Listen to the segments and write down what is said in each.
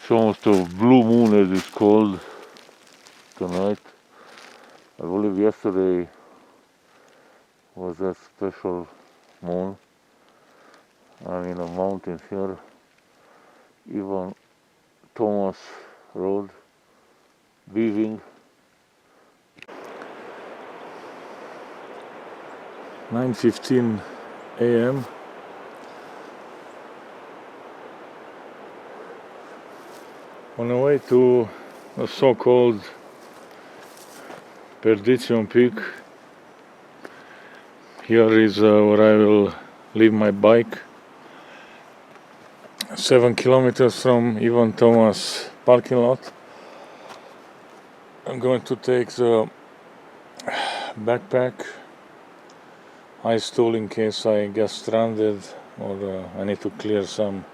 It's almost a blue moon as it's called tonight. I believe yesterday was a special moon. I'm in the mountains here, even Thomas Road, Beaving. 9:15 a.m. On the way to the so-called Perdition peak. Here is where I will leave my bike. 7 kilometers from Ivan Thomas parking lot. I'm going to take the backpack, ice tool in case I get stranded or I need to clear some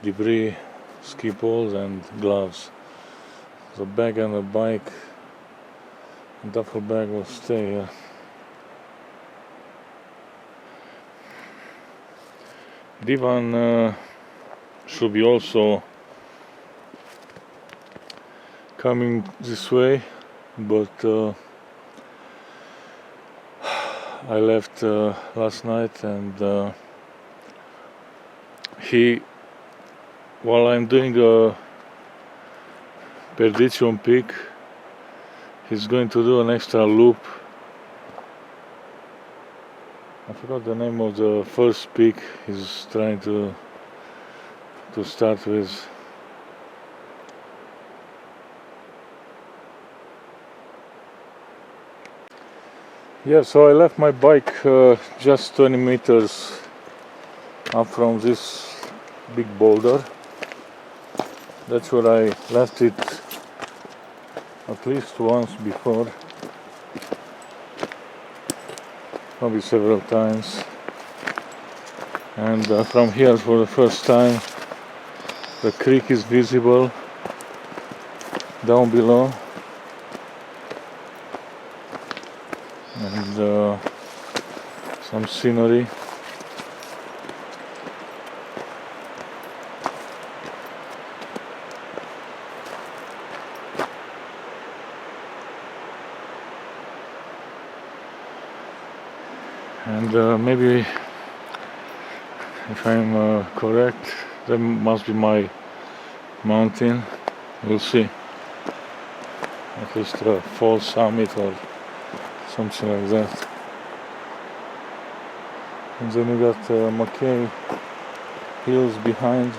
debris, ski poles and gloves. The bag and the bike, duffel bag will stay here. Divan should be also coming this way, but I left last night and while I'm doing a Perdition peak, he's going to do an extra loop. I forgot the name of the first peak he's trying to start with. Yeah, so I left my bike just 20 meters up from this big boulder. That's where I left it at least once before, probably several times. And from here, for the first time, the creek is visible down below. And some scenery. And maybe, if I'm correct, that must be my mountain. We'll see. At least a false summit or something like that. And then we got McKay Hills behind.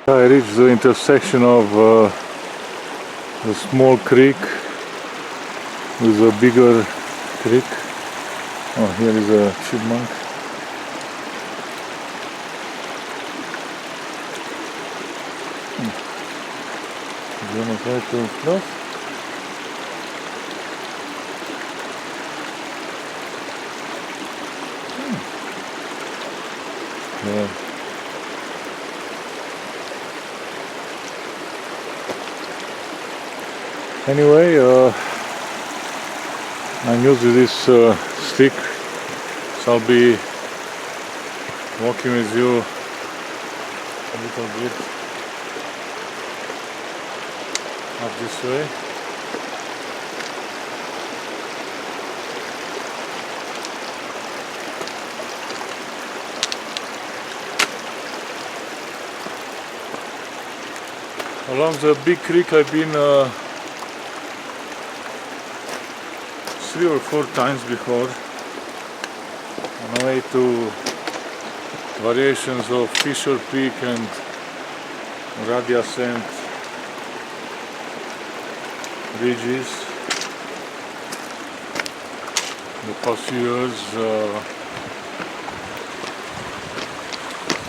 I reached the intersection of the small creek with a bigger creek. Oh, here is a chipmunk. Do you want to try to cross? Yeah. Anyway, I'm using this stick, so I'll be walking with you a little bit up this way. Along the big creek I've been 3 or 4 times before, on the way to variations of Fisher Peak and Ascent ridges. The past years.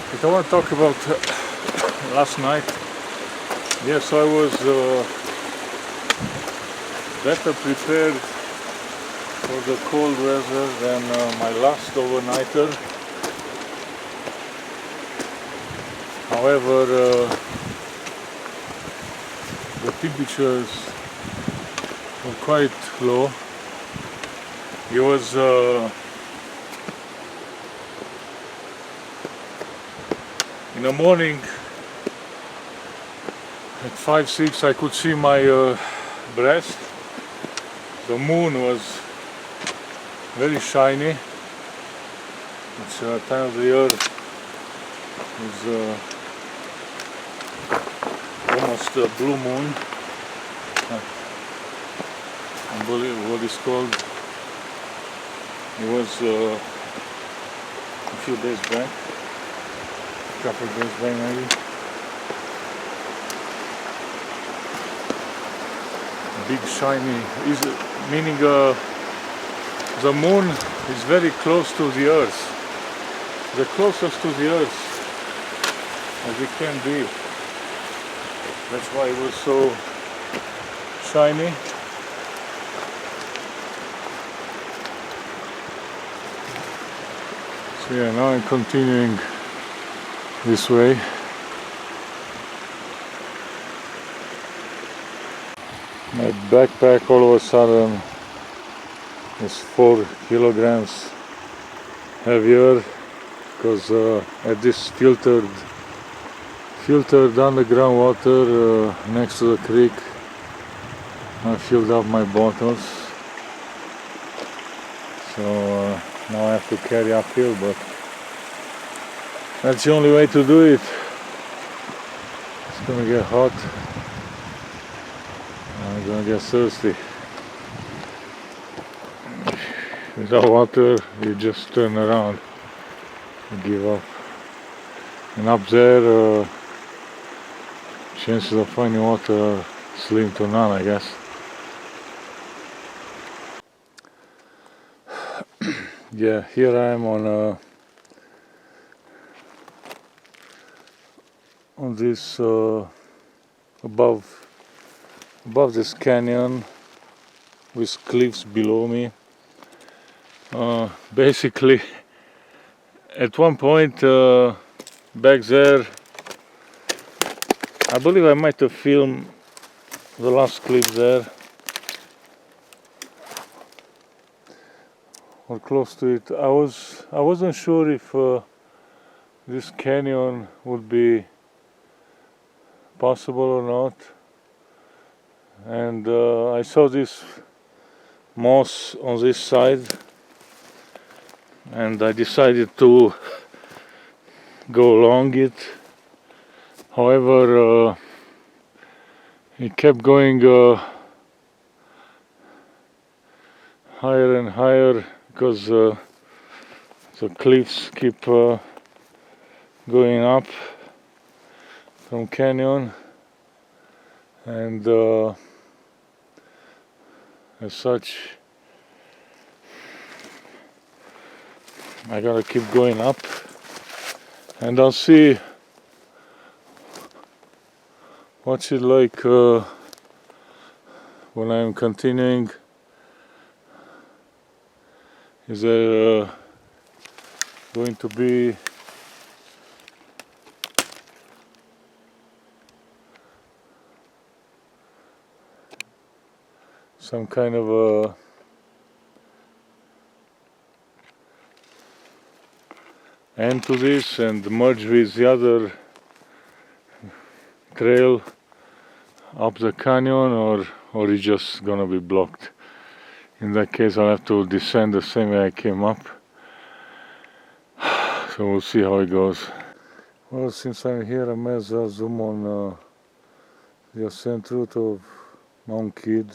But I want to talk about last night. Yes, I was better prepared for the cold weather than my last overnighter. However, the temperatures were quite low. It was in the morning at 5-6 I could see my breast. The moon was very shiny. It's time of the year. It's almost a blue moon. Unbelievable what it's called. It was a few days back, a couple of days back maybe. Big shiny, meaning the moon is very close to the earth. The closest to the earth as it can be. That's why it was so shiny. So yeah, now I'm continuing this way. My backpack all of a sudden is 4 kilograms heavier because at this filtered underground water next to the creek I filled up my bottles. So now I have to carry uphill, but that's the only way to do it. It's gonna get hot. I'm gonna get thirsty. Without water, you just turn around and give up. And up there, chances of finding water are slim to none, I guess. Yeah, here I am on this above this canyon with cliffs below me. Basically, at one point back there, I believe I might have filmed the last clip there, or close to it. I wasn't sure if this canyon would be possible or not, and I saw this moss on this side, and I decided to go along it. However, it kept going higher and higher because the cliffs keep going up from canyon, and as such I gotta keep going up, and I'll see what's it like when I'm continuing. Is there going to be some kind of a end to this and merge with the other trail up the canyon, or it's just gonna be blocked? In that case I'll have to descend the same way I came up. So we'll see how it goes. Well, since I'm here I may as well zoom on the ascent route of Mount Kidd.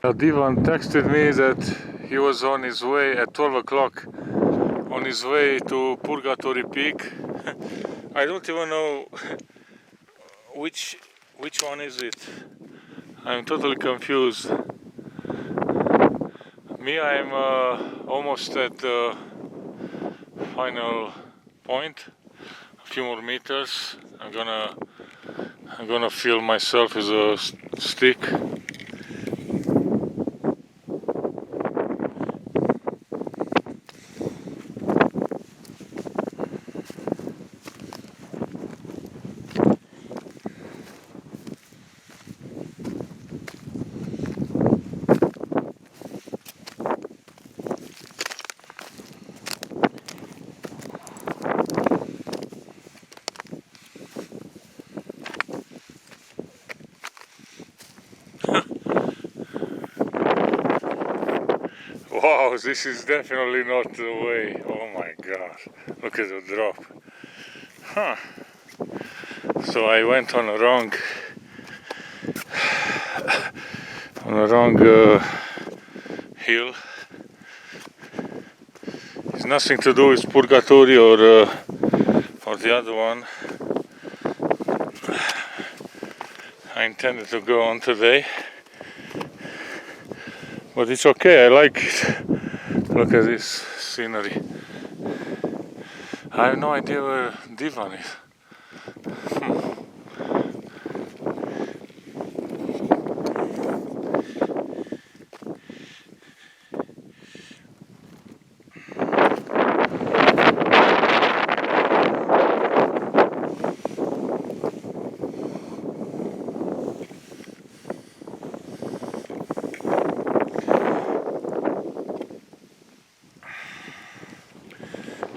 Divan texted me that he was on his way at 12 o'clock on his way to Purgatory Peak. I don't even know which one is it. I'm totally confused. Me, I'm almost at the final point. A few more meters. I'm gonna fill myself with a stick. Wow, this is definitely not the way. Oh my god, look at the drop. Huh. So I went on a wrong hill. It's nothing to do with Purgatory or the other one. I intended to go on today, but it's okay, I like it. Look at this scenery. I have no idea where Divan is.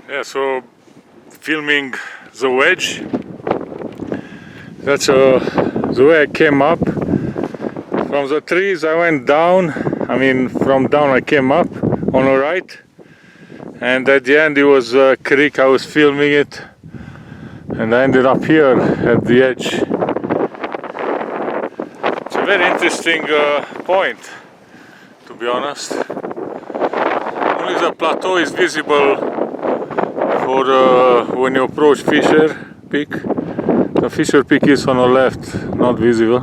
Yeah, so filming the Wedge. That's the way I came up. From the trees I went down. I mean, from down I came up on the right. And at the end it was a creek, I was filming it. And I ended up here at the edge. It's a very interesting point, to be honest. Only the plateau is visible for when you approach Fisher Peak. The Fisher Peak is on the left, not visible.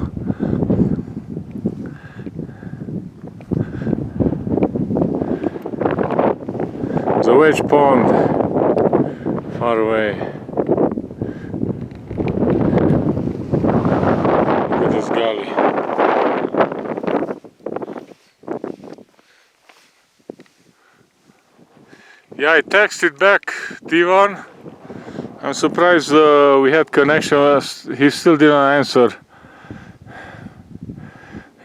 The Wedge Pond, far away. Look at this gully. Yeah, I texted back Divan. I'm surprised we had connection. He still didn't answer.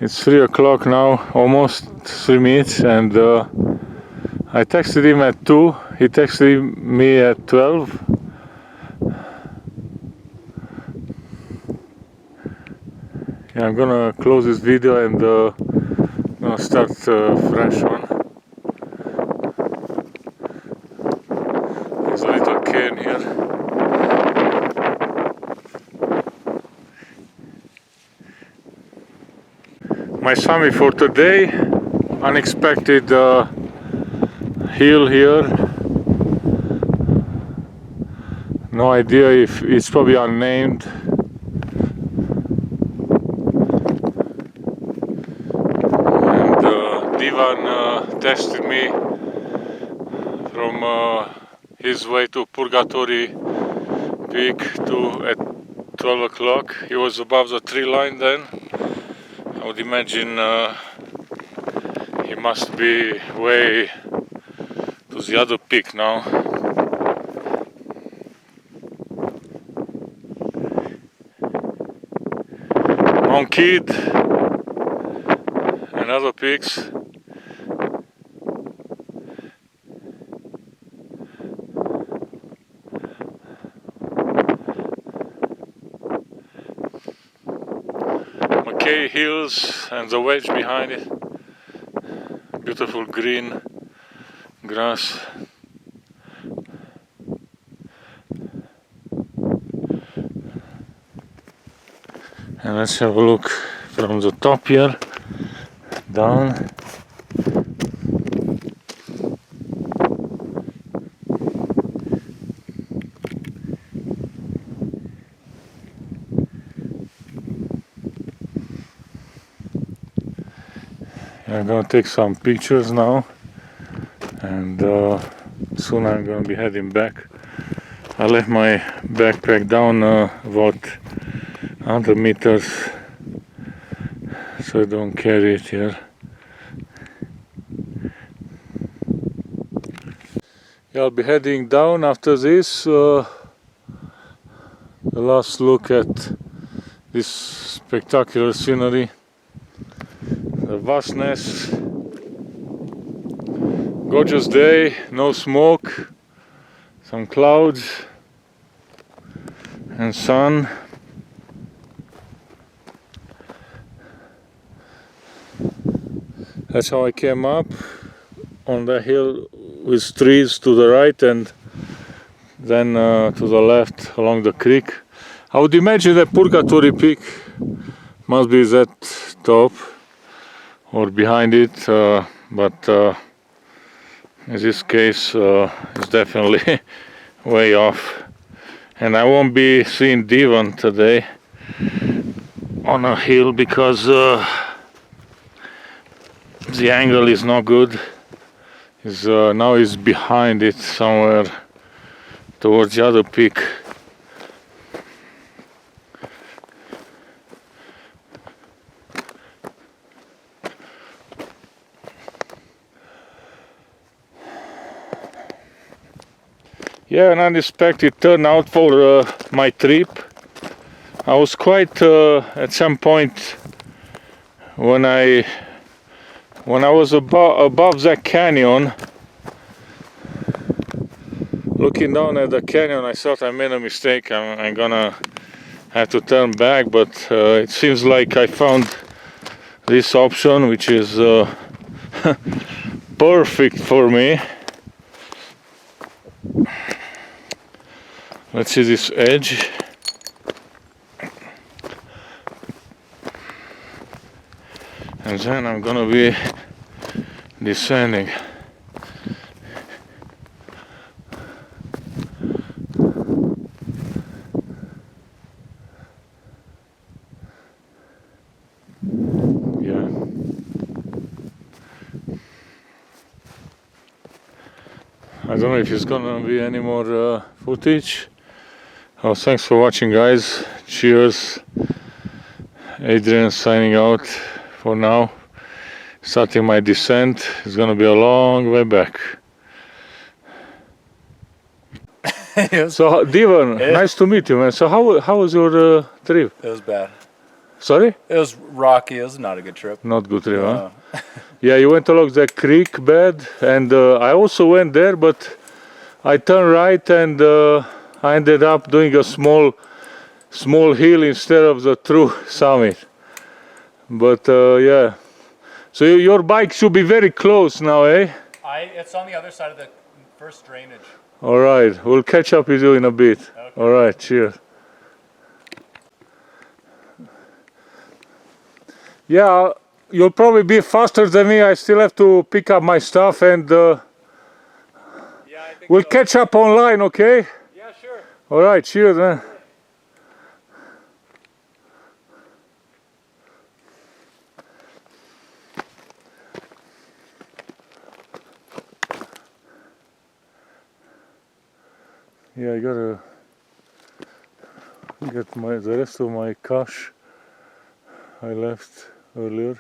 It's 3 o'clock now, almost 3 minutes, and I texted him at 2. He texted me at 12. Yeah, I'm gonna close this video and gonna start a fresh one. There's a little cane here. My summit for today, unexpected hill here. No idea if it's probably unnamed. And Divan tested me from his way to Purgatory Peak to at 12 o'clock. He was above the tree line then. I would imagine he must be way to the other peak now. Mount Kidd and other peaks. McKay Hills and the Wedge behind it. Beautiful green grass. And let's have a look from the top here. down. I'm gonna take some pictures now, and soon I'm gonna be heading back. I left my backpack down about 100 meters, so I don't carry it here. Yeah, I'll be heading down after this. The last look at this spectacular scenery, the vastness. Gorgeous day, no smoke, some clouds and sun. That's how I came up on the hill with trees to the right and then to the left along the creek. I would imagine that Purgatory Peak must be that top or behind it, but in this case it's definitely way off. And I won't be seeing Devon today on a hill because the angle is not good. Now it's behind it somewhere towards the other peak. Yeah, an unexpected turnout for my trip. I was quite at some point when I was above that canyon, looking down at the canyon, I thought I made a mistake. I'm gonna have to turn back, but it seems like I found this option, which is perfect for me. Let's see this edge. And then I'm gonna be descending. Yeah. I don't know if it's gonna be any more footage. Oh, thanks for watching, guys. Cheers. Adrian signing out for now. Starting my descent. It's gonna be a long way back. So, Devon, nice to meet you, man. So, how was your trip? It was bad. Sorry? It was rocky. It was not a good trip. Not good trip, huh? Yeah, you went along the creek bed, and I also went there, but I turned right, and I ended up doing a small hill instead of the true summit. But yeah, so your bike should be very close now, eh? It's on the other side of the first drainage. All right, we'll catch up with you in a bit. Okay. All right, cheers. Yeah, you'll probably be faster than me. I still have to pick up my stuff, and yeah, I think we'll catch up online, okay? Yeah, sure. All right, cheers, man. Yeah, I gotta get the rest of my cash I left earlier.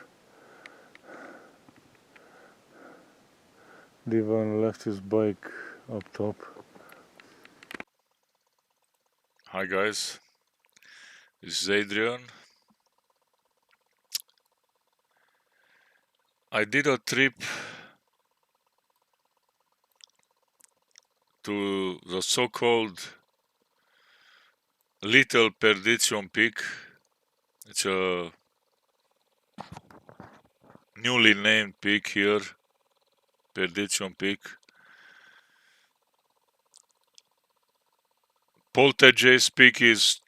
Devon left his bike up top. Hi guys, this is Adrian. I did a trip to the so-called Little Perdition Peak. It's a newly named peak here, Perdition Peak. Poltergeist Peak is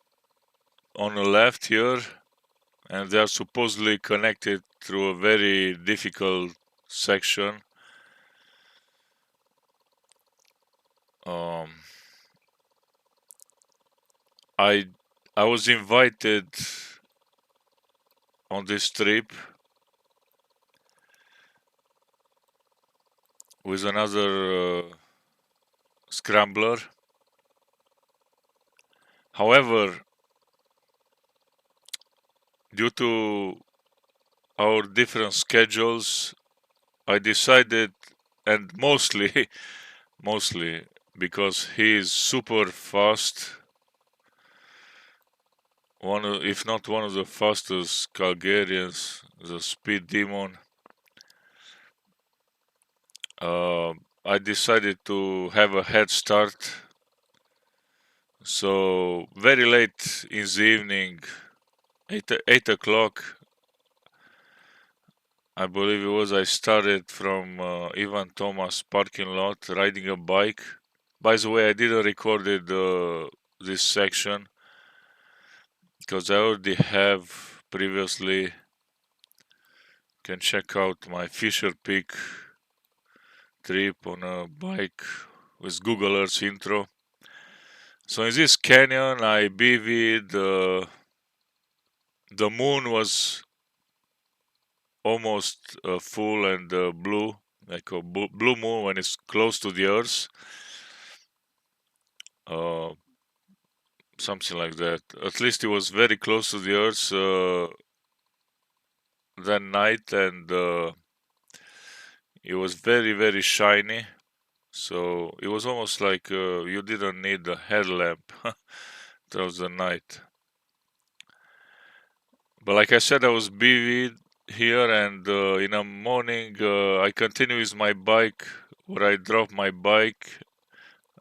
on the left here, and they are supposedly connected through a very difficult section. Um, I was invited on this trip with another scrambler. However, due to our different schedules, I decided, and mostly because he is super fast, if not one of the fastest Calgarians, the speed demon. I decided to have a head start. So very late in the evening, 8 o'clock, I believe it was, I started from Ivan Thomas parking lot riding a bike. By the way, I didn't record this section because I already have previously. You can check out my Fisher Peak trip on a bike with Google Earth intro. So in this canyon, I BV'd. The moon was almost full and blue, like a blue moon when it's close to the Earth. Something like that. At least it was very close to the Earth that night, and it was very, very shiny. So it was almost like you didn't need a headlamp throughout the night. But like I said, I was busy here, and in the morning I continue with my bike, where I drop my bike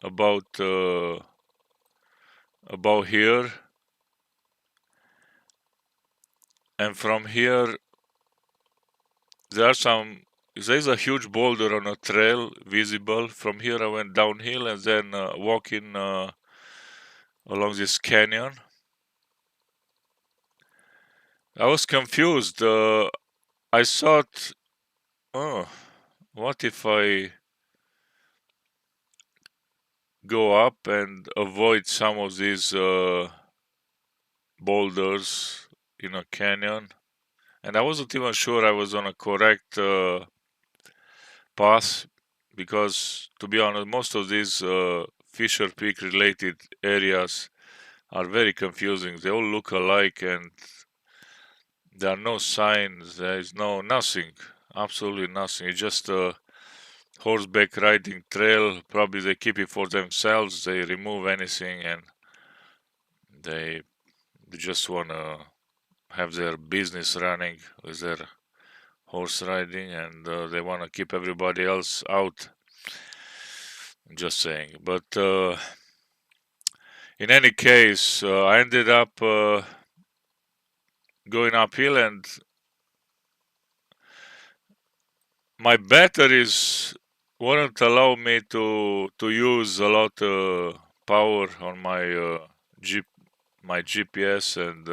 about here, and from here there's a huge boulder on a trail visible. From here I went downhill and then walking along this canyon. I was confused. I thought, oh, what if I go up and avoid some of these boulders in a canyon? And I wasn't even sure I was on a correct path, because, to be honest, most of these Fisher Peak related areas are very confusing. They all look alike, and there are no signs. There is nothing, absolutely nothing. It's just a horseback riding trail. Probably they keep it for themselves. They remove anything, and they just want to have their business running with their horse riding, and they want to keep everybody else out. Just saying. But in any case, I ended up going uphill, and my batteries wouldn't allow me to use a lot power on my GPS, and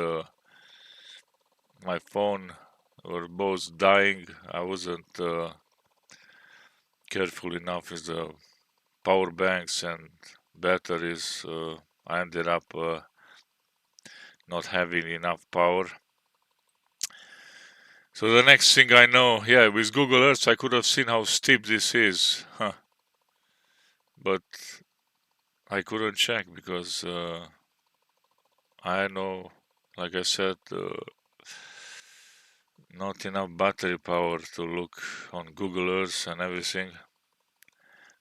my phone were both dying. I wasn't careful enough with the power banks and batteries. I ended up not having enough power. So the next thing I know, yeah, with Google Earth I could have seen how steep this is, but I couldn't check because I know, like I said, not enough battery power to look on Google Earth and everything.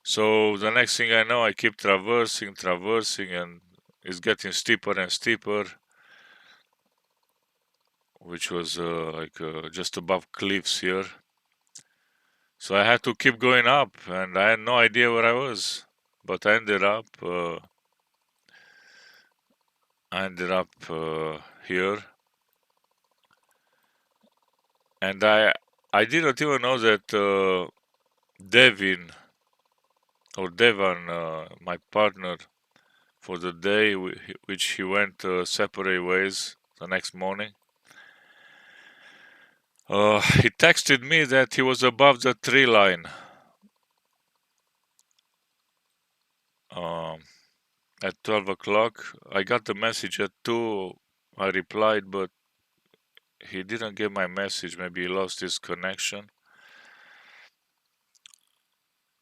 So the next thing I know, I keep traversing, and it's getting steeper and steeper, which was just above cliffs here. So I had to keep going up, and I had no idea where I was, but I ended up here, and I didn't even know that Devan, my partner for the day, which he went separate ways the next morning. He texted me that he was above the tree line. At 12 o'clock. I got the message at 2. I replied, but he didn't get my message. Maybe he lost his connection.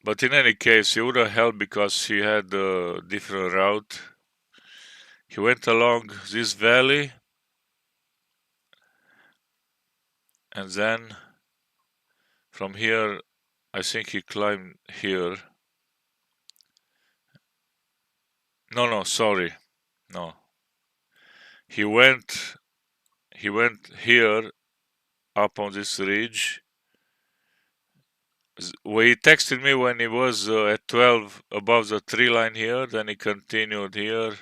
But in any case, he would have helped because he had a different route. He went along this valley, and then from here, I think he climbed here. No, sorry. No. He went here up on this ridge. Well, he texted me when he was at 12 above the tree line here, then he continued here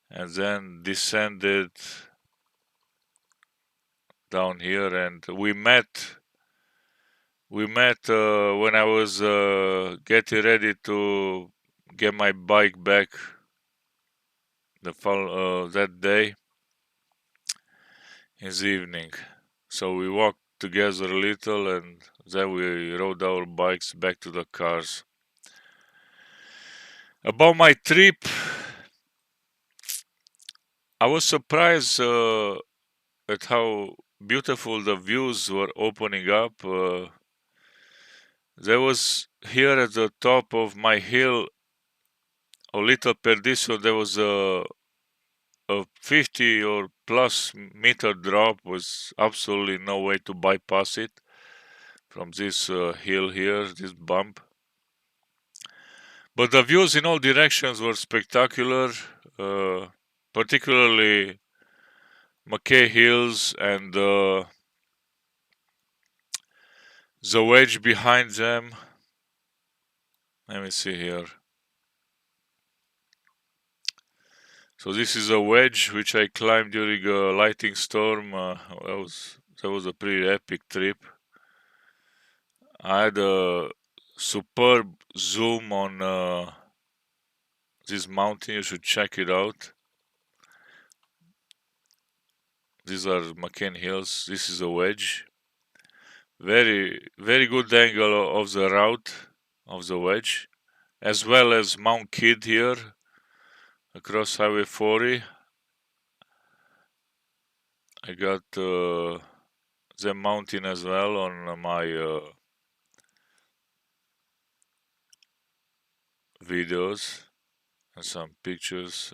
and then descended down here, and we met when I was getting ready to get my bike back that day in the evening. So we walked together a little, and then we rode our bikes back to the cars. About my trip, I was surprised at how beautiful the views were opening up. There was here at the top of my hill, a little Perdition, there was a 50 or plus meter drop, was absolutely no way to bypass it from this hill here, this bump. But the views in all directions were spectacular, particularly McKay Hills and the Wedge behind them. Let me see here. So this is a Wedge which I climbed during a lightning storm. That was a pretty epic trip. I had a superb zoom on this mountain. You should check it out. These are McKay Hills. This is a Wedge. Very, very good angle of the route of the Wedge, as well as Mount Kidd here across Highway 40. I got the mountain as well on my videos and some pictures.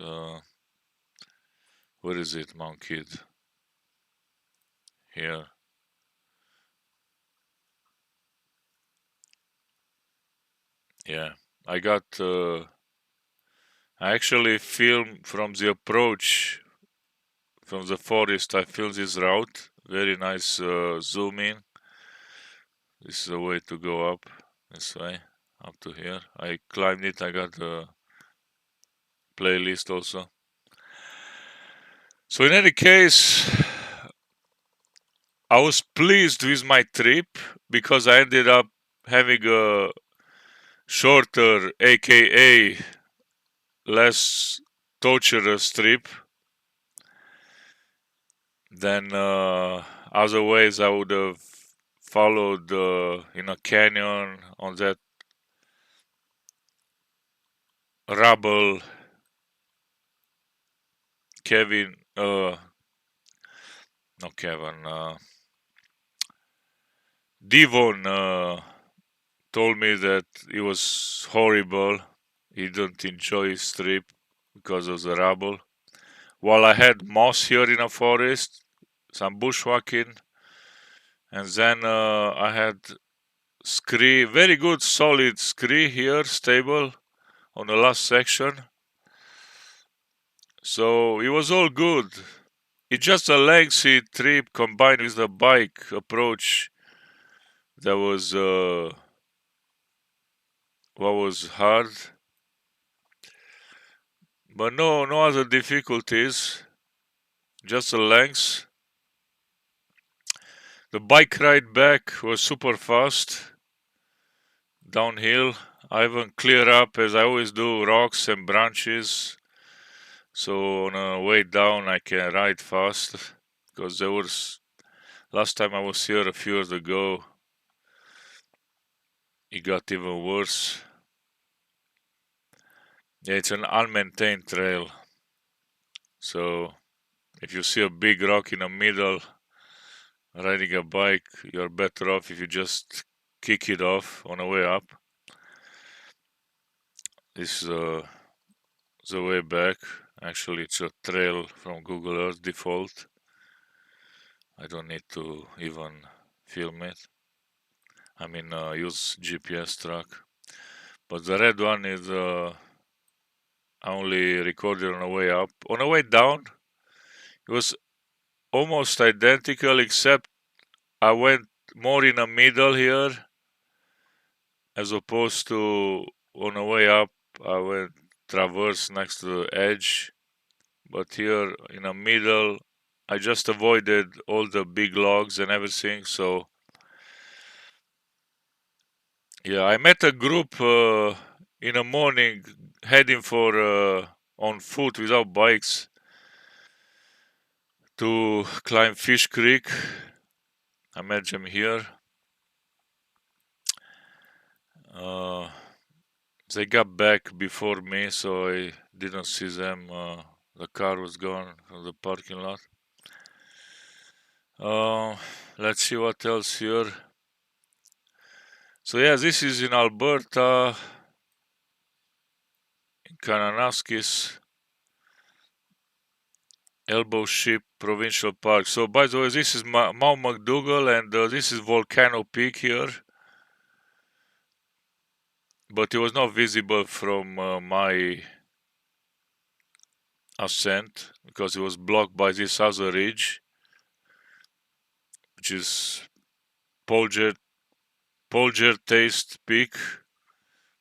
Where is it? Mount Kidd. Here. Yeah, I got. I actually filmed from the approach from the forest. I filmed this route. Very nice zoom in. This is a way to go up this way, up to here. I climbed it. I got a playlist also. So in any case, I was pleased with my trip because I ended up having a shorter, aka less torturous trip than otherwise I would have followed in a canyon on that rubble. Devon told me that it was horrible. He didn't enjoy his trip because of the rubble. While I had moss here in a forest, some bushwhacking, and then I had scree, very good solid scree here, stable on the last section. So it was all good. It's just a lengthy trip combined with the bike approach that was what was hard. But no other difficulties, just the length. The bike ride back was super fast, downhill. I even clear up, as I always do, rocks and branches. So on a way down I can ride fast, because there was Last time I was here a few years ago, it got even worse. Yeah, it's an unmaintained trail. So if you see a big rock in the middle, riding a bike, you're better off if you just kick it off on the way up. This is the way back. Actually, it's a trail from Google Earth default. I don't need to even film it. I mean, use GPS track. But the red one is only recorded on the way up. On the way down, it was almost identical, except I went more in the middle here, as opposed to on the way up, I went traverse next to the edge. But here in the middle, I just avoided all the big logs and everything. So yeah, I met a group in the morning heading for on foot without bikes to climb Fish Creek. I met them here. They got back before me, so I didn't see them. The car was gone from the parking lot. Let's see what else here. So yeah, this is in Alberta, in Kananaskis, Elbow Ship Provincial Park. So by the way, this is Mount McDougall, and this is Volcano Peak here. But it was not visible from my ascent because it was blocked by this other ridge, which is Poltergeist Peak,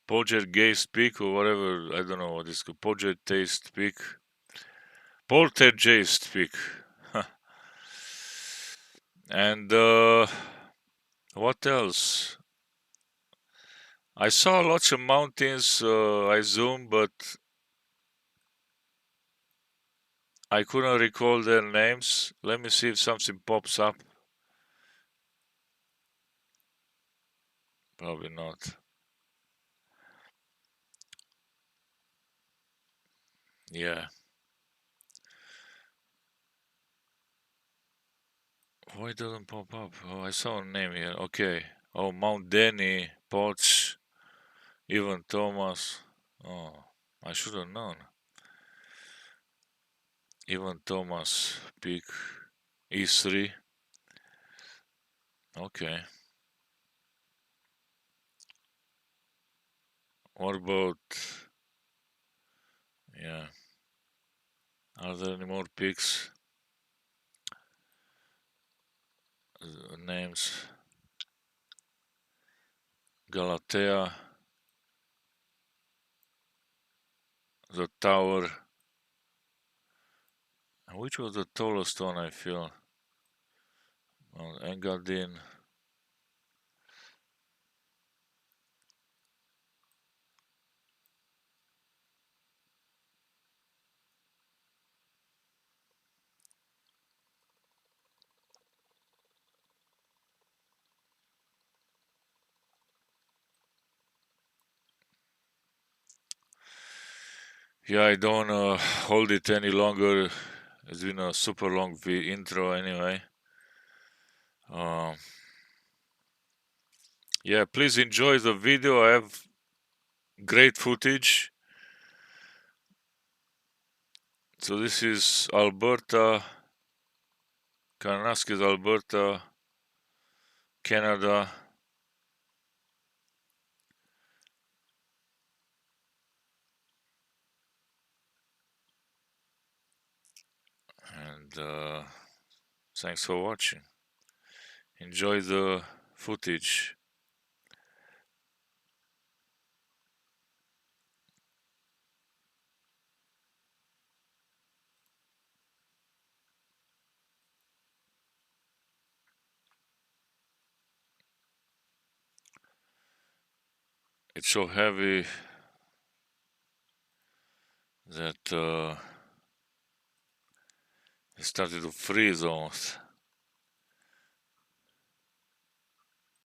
Poltergeist Peak, or whatever. I don't know what it's called. Poltergeist Peak. Poltergeist Peak. And what else? I saw lots of mountains. I zoomed, but I couldn't recall their names. Let me see if something pops up. Probably not. Yeah. Why doesn't pop up? Oh, I saw a name here. Okay. Oh, Mount Denny, Potts, Evan Thomas. Oh, I should have known. Evan Thomas Peak, E3. Okay. What about? Yeah. Are there any more peaks? Names. Galatea. The tower. Which was the tallest one, I feel? Well, Engadine. Yeah, I don't hold it any longer. It's been a super long intro anyway. Yeah, please enjoy the video. I have great footage. So this is Alberta, Kananaskis, Alberta, Canada. And thanks for watching. Enjoy the footage. It's so heavy that it started to freeze almost.